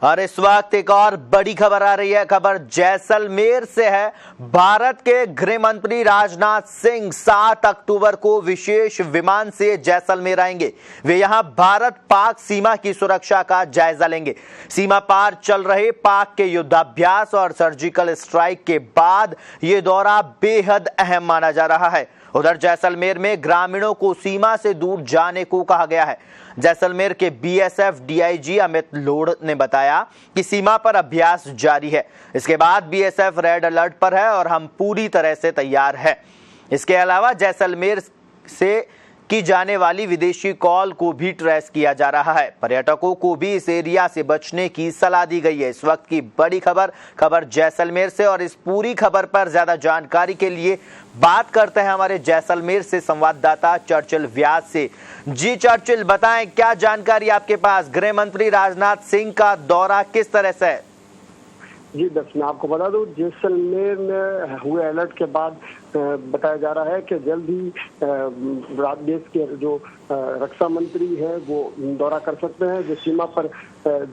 और इस वक्त एक और बड़ी खबर आ रही है। खबर जैसलमेर से है। भारत के गृह मंत्री राजनाथ सिंह 7 अक्टूबर को विशेष विमान से जैसलमेर आएंगे। वे यहां भारत पाक सीमा की सुरक्षा का जायजा लेंगे। सीमा पार चल रहे पाक के युद्धाभ्यास और सर्जिकल स्ट्राइक के बाद ये दौरा बेहद अहम माना जा रहा है। उधर जैसलमेर में ग्रामीणों को सीमा से दूर जाने को कहा गया है। जैसलमेर के बीएसएफ डीआईजी अमित लोढ़ ने बताया कि सीमा पर अभ्यास जारी है। इसके बाद बीएसएफ रेड अलर्ट पर है और हम पूरी तरह से तैयार हैं। इसके अलावा जैसलमेर से की जाने वाली विदेशी कॉल को भी ट्रेस किया जा रहा है। पर्यटकों को भी इस एरिया से बचने की सलाह दी गई है। इस वक्त की बड़ी खबर जैसलमेर से, और इस पूरी खबर पर ज्यादा जानकारी के लिए बात करते हैं हमारे जैसलमेर से संवाददाता चर्चिल व्यास से। जी चर्चिल, बताएं क्या जानकारी आपके पास? गृह मंत्री राजनाथ सिंह का दौरा किस तरह से है? जी मैं आपको बता दूं, जैसलमेर में हुए अलर्ट के बाद बताया जा रहा है कि जल्द ही देश के जो रक्षा मंत्री है वो दौरा कर सकते हैं। जो सीमा पर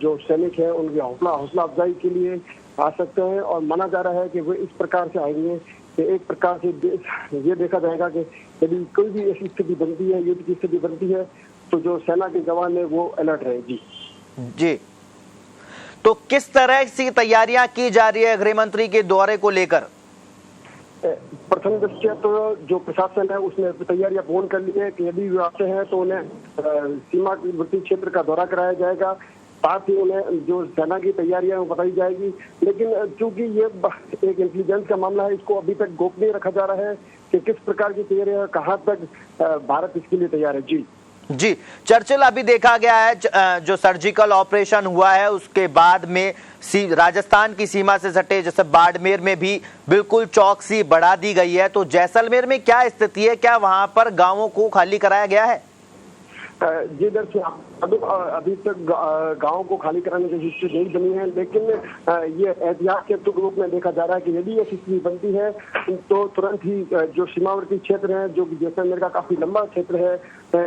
जो सैनिक है उनकी हौसला अफजाई के लिए आ सकते हैं, और माना जा रहा है कि वो इस प्रकार से आएंगे कि एक प्रकार से ये देखा जाएगा कि यदि कोई भी ऐसी स्थिति बनती है, युद्ध की स्थिति बनती है, तो जो सेना के जवान है वो अलर्ट रहेगी। जी, तो किस तरह की तैयारियां की जा रही है गृह मंत्री के दौरे को लेकर? प्रथम दृष्टया तो जो प्रशासन है उसने तैयारियां पूर्ण कर ली है कि यदि वे आते हैं तो उन्हें सीमावर्ती क्षेत्र का दौरा कराया जाएगा। साथ ही उन्हें जो सेना की तैयारियां बताई जाएगी। लेकिन चूंकि ये एक इंटेलिजेंस का मामला है, इसको अभी तक गोपनीय रखा जा रहा है कि किस प्रकार की तैयारियां, कहां तक भारत इसके लिए तैयार है। जी चर्चिल, अभी देखा गया है जो सर्जिकल ऑपरेशन हुआ है उसके बाद में राजस्थान की सीमा से सटे जैसे बाड़मेर में भी बिल्कुल चौकसी बढ़ा दी गई है। तो जैसलमेर में क्या स्थिति है? क्या वहां पर गांवों को खाली कराया गया है? जी दरअसल अभी तक गांवों को खाली कराने की स्थिति नहीं बनी है, लेकिन ये एहतियात के रूप में देखा जा रहा है कि यदि ऐसी स्थिति बनती है तो तुरंत ही जो सीमावर्ती क्षेत्र है, जो जैसलमेर का काफी लंबा क्षेत्र है,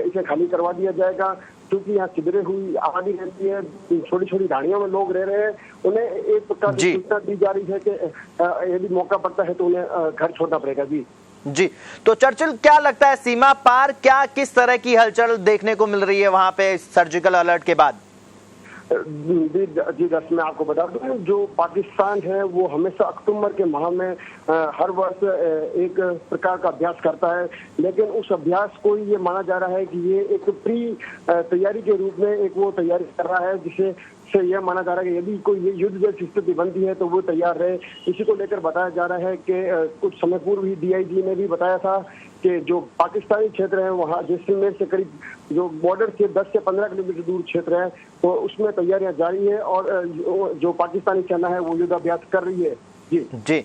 इसे खाली करवा दिया जाएगा। क्योंकि यहाँ शिविरें हुई आबादी रहती है, छोटी छोटी ढाणियों में लोग रह रहे हैं, उन्हें एक प्रकार की सूचना दी जा रही है कि यदि मौका पड़ता है तो उन्हें घर छोड़ना पड़ेगा। जी, तो चर्चिल क्या लगता है सीमा पार क्या किस तरह की हलचल देखने को मिल रही है वहां पे सर्जिकल अलर्ट के बाद? जी मैं आपको बता दूं, जो पाकिस्तान है वो हमेशा अक्टूबर के माह में हर वर्ष एक प्रकार का अभ्यास करता है, लेकिन उस अभ्यास को ये माना जा रहा है कि ये एक प्री तैयारी के रूप में एक वो तैयारी कर रहा है, जिसे से यह माना जा रहा है कि यदि कोई युद्ध जैसी स्थिति बनती है तो वो तैयार रहे। इसी को लेकर बताया जा रहा है कि कुछ समय पूर्व ही डीआईजी ने भी बताया था कि जो पाकिस्तानी क्षेत्र है वहाँ जैसलमेर से करीब जो बॉर्डर से 10 से 15 किलोमीटर दूर क्षेत्र है, तो उसमें तैयारियां जारी है और जो पाकिस्तानी सेना है वो युद्धाभ्यास कर रही है। जी।